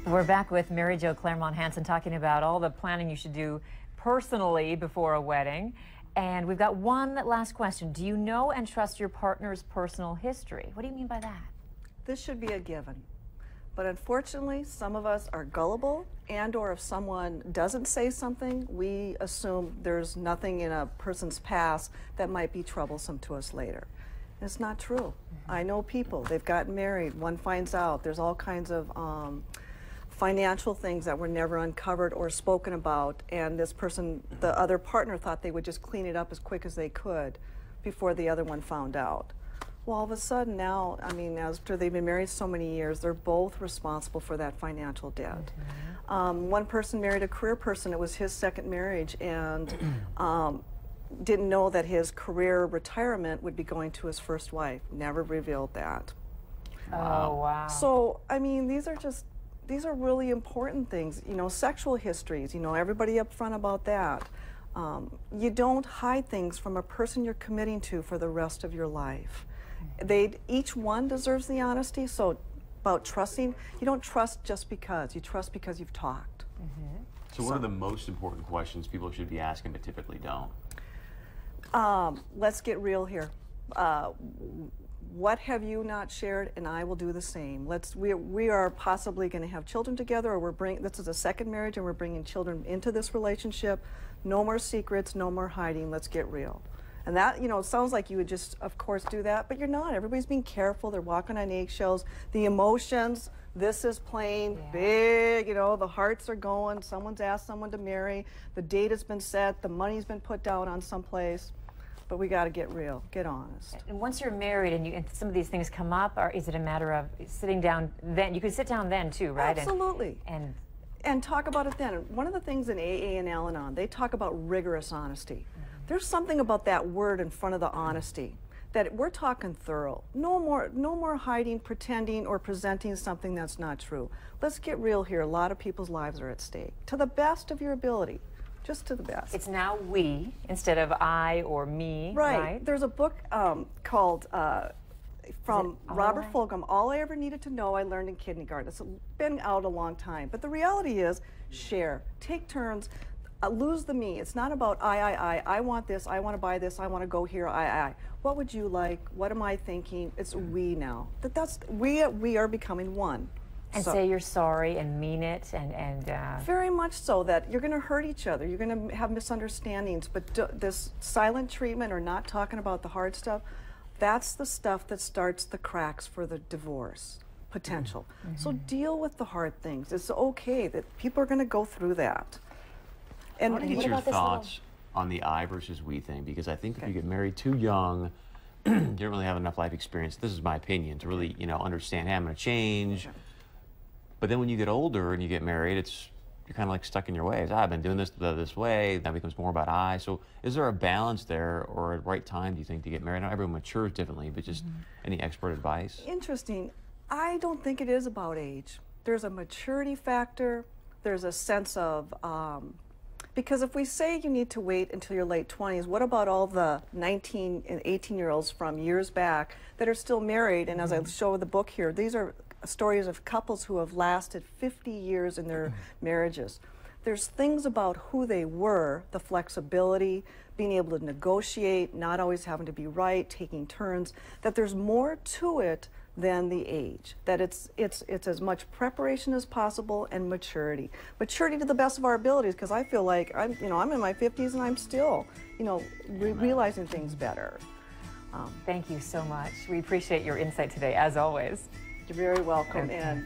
We're back with Mary Jo Clairmon-Hansen talking about all the planning you should do personally before a wedding. And we've got one last question. Do you know and trust your partner's personal history? What do you mean by that? This should be a given. But unfortunately, some of us are gullible, and or if someone doesn't say something, we assume there's nothing in a person's past that might be troublesome to us later. And it's not true. I know people, they've gotten married, one finds out there's all kinds of financial things that were never uncovered or spoken about, and this person, the other partner, thought they would just clean it up as quick as they could before the other one found out. Well, all of a sudden now, I mean, after they've been married so many years, they're both responsible for that financial debt. One person married a career person. It was his second marriage, and didn't know that his career retirement would be going to his first wife. Never revealed that. Oh, wow. So, I mean, these are really important things. You know, sexual histories, you know, everybody up front about that. You don't hide things from a person you're committing to for the rest of your life. Each one deserves the honesty. So about trusting, you don't trust just because. You trust because you've talked. So what are the most important questions people should be asking but typically don't? Let's get real here. What have you not shared, and I will do the same. We are possibly going to have children together, or this is a second marriage and we're bringing children into this relationship. No more secrets, no more hiding. Let's get real. And that, you know, it sounds like you would just, of course, do that, but you're not. Everybody's being careful. They're walking on eggshells. The emotions, this is playing big, you know, the hearts are going. Someone's asked someone to marry. The date has been set. The money's been put down on someplace. But we got to get real, get honest. And once you're married and some of these things come up, or is it a matter of sitting down then? You could sit down then too, right? Absolutely. And talk about it then. One of the things in AA and Al-Anon, they talk about rigorous honesty. There's something about that word in front of the honesty that we're talking thorough. No more hiding, pretending, or presenting something that's not true. Let's get real here. A lot of people's lives are at stake. To the best of your ability. Just to the best. It's now we instead of I or me, right? There's a book called from Robert Fulghum, All I Ever Needed to Know I Learned in Kindergarten. It's been out a long time, but the reality is share, take turns, lose the me. It's not about I want this, I want to buy this, I want to go here, I. What would you like? What am I thinking? It's we now. We are becoming one. And say you're sorry and mean it, and very much so, that you're going to hurt each other. You're going to have misunderstandings, but this silent treatment or not talking about the hard stuff, that's the stuff that starts the cracks for the divorce potential. So deal with the hard things. It's okay that people are going to go through that. And I want to get your thoughts on the I versus we thing, because I think if you get married too young, you don't really have enough life experience. This is my opinion, to really, you know, understand, hey, I'm going to change. But then when you get older and you get married, you're kind of like stuck in your ways. I've been doing this way. That becomes more about I. So is there a balance there, or a right time, do you think, to get married? Not everyone matures differently, but just any expert advice? Interesting. I don't think it is about age. There's a maturity factor. There's a sense of, because if we say you need to wait until your late 20s, what about all the 19 and 18-year-olds from years back that are still married? And as I show the book here, these are stories of couples who have lasted 50 years in their marriages. There's things about who they were, the flexibility, being able to negotiate, not always having to be right, taking turns, that there's more to it than the age, that it's as much preparation as possible and maturity. Maturity to the best of our abilities, because I feel like I'm in my 50s and I'm still, realizing things better. Thank you so much. We appreciate your insight today, as always. You're very welcome. And